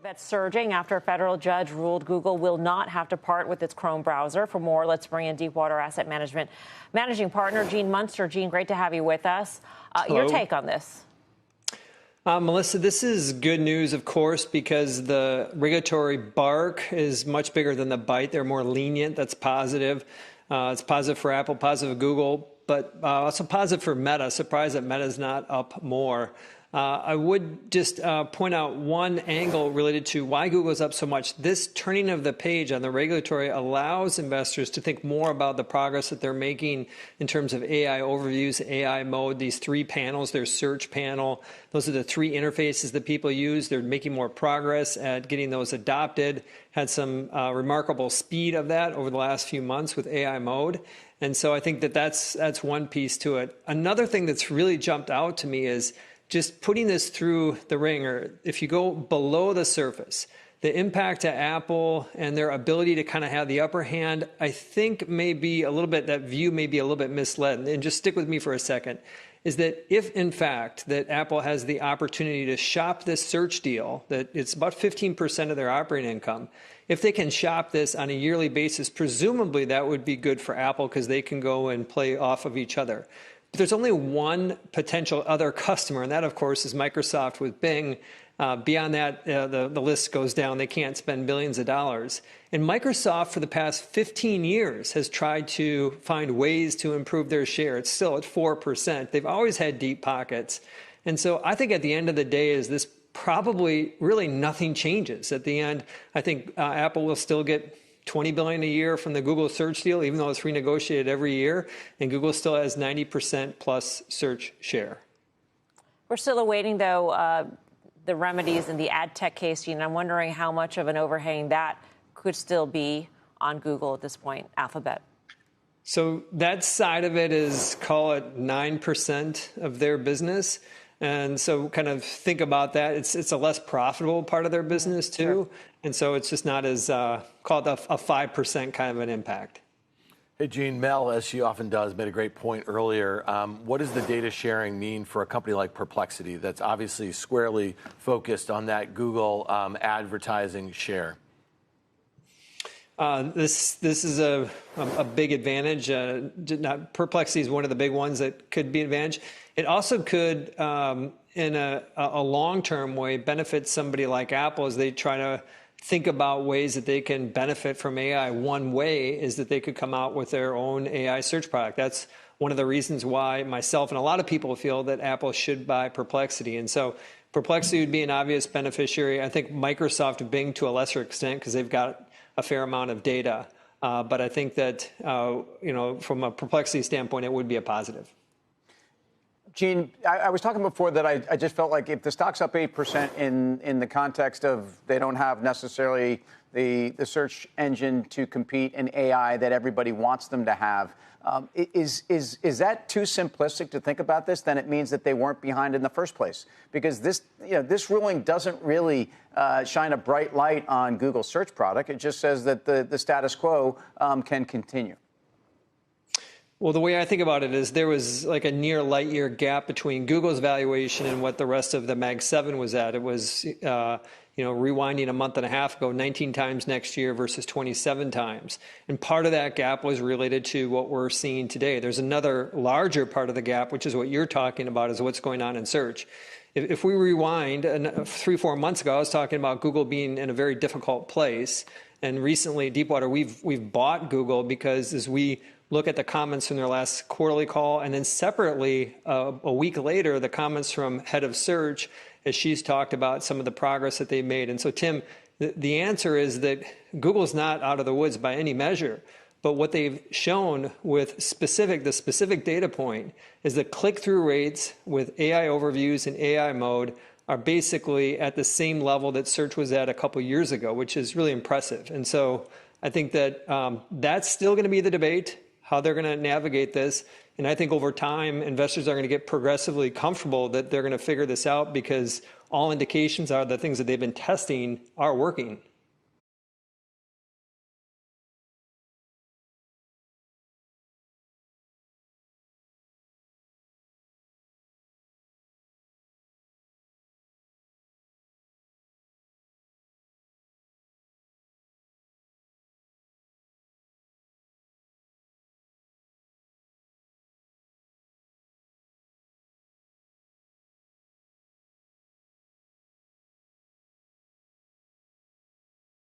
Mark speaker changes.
Speaker 1: That's surging after a federal judge ruled Google will not have to part with its Chrome browser. For more, let's bring in Deepwater Asset Management Managing Partner Gene Munster. Gene, great to have you with us. Your take on this?
Speaker 2: Melissa, this is good news, of course, because the regulatory bark is much bigger than the bite. They're more lenient. That's positive. It's positive for Apple, positive for Google, but also positive for Meta. Surprised that Meta is not up more. I would just point out one angle related to why Google is up so much. This turning of the page on the regulatory allows investors to think more about the progress that they're making in terms of AI overviews, AI mode, these three panels, their search panel. Those are the three interfaces that people use. They're making more progress at getting those adopted. Had some remarkable speed of that over the last few months with AI mode. And so I think that that's one piece to it. Another thing that's really jumped out to me is just putting this through the ringer. If you go below the surface, the impact to Apple and their ability to kind of have the upper hand, I think maybe a little bit, that view may be a little bit misled. And just stick with me for a second, is that if in fact that Apple has the opportunity to shop this search deal, that it's about 15% of their operating income, if they can shop this on a yearly basis, presumably that would be good for Apple because they can go and play off of each other. But there's only one potential other customer, and that, of course, is Microsoft with Bing. Beyond that, the list goes down. They can't spend billions of dollars. And Microsoft, for the past 15 years, has tried to find ways to improve their share. It's still at 4%. They've always had deep pockets. And so I think at the end of the day is this probably really nothing changes. At the end, I think Apple will still get $20 billion a year from the Google search deal, even though it's renegotiated every year, and Google still has 90% plus search share.
Speaker 1: We're still awaiting, though, the remedies in the Adtech case, Gene. I'm wondering how much of an overhang that could still be on Google at this point, Alphabet.
Speaker 2: So that side of it is, call it 9% of their business. And so kind of think about that. It's a less profitable part of their business, too. Sure. And so it's just not as called a 5% kind of an impact.
Speaker 3: Hey, Gene, Mel, as she often does, made a great point earlier. What does the data sharing mean for a company like Perplexity that's obviously squarely focused on that Google advertising share?
Speaker 2: This is a big advantage. Perplexity is one of the big ones that could be an advantage. It also could, in a long-term way, benefit somebody like Apple as they try to think about ways that they can benefit from AI. One way is that they could come out with their own AI search product. That's one of the reasons why myself and a lot of people feel that Apple should buy Perplexity. And so Perplexity would be an obvious beneficiary. I think Microsoft and Bing to a lesser extent because they've got a fair amount of data. But I think that, from a Perplexity standpoint, it would be a positive.
Speaker 4: Gene, I was talking before that I just felt like if the stock's up 8% in the context of they don't have necessarily the search engine to compete in AI that everybody wants them to have, is that too simplistic to think about this? Then it means that they weren't behind in the first place. Because this ruling doesn't really shine a bright light on Google's search product. It just says that the status quo can continue.
Speaker 2: Well, the way I think about it is there was like a near light year gap between Google's valuation and what the rest of the Mag 7 was at. It was, rewinding a month and a half ago, 19 times next year versus 27 times. And part of that gap was related to what we're seeing today. There's another larger part of the gap, which is what you're talking about, is what's going on in search. If we rewind 3-4 months ago, I was talking about Google being in a very difficult place. And recently, Deepwater, we've bought Google because as we look at the comments from their last quarterly call, and then separately, a week later, the comments from head of search, as she's talked about some of the progress that they made. And so, Tim, the answer is that Google's not out of the woods by any measure. But what they've shown with the specific data point is that click-through rates with AI overviews and AI mode are basically at the same level that search was at a couple years ago, which is really impressive. And so I think that that's still going to be the debate, how they're going to navigate this. And I think over time, investors are going to get progressively comfortable that they're going to figure this out because all indications are the things that they've been testing are working.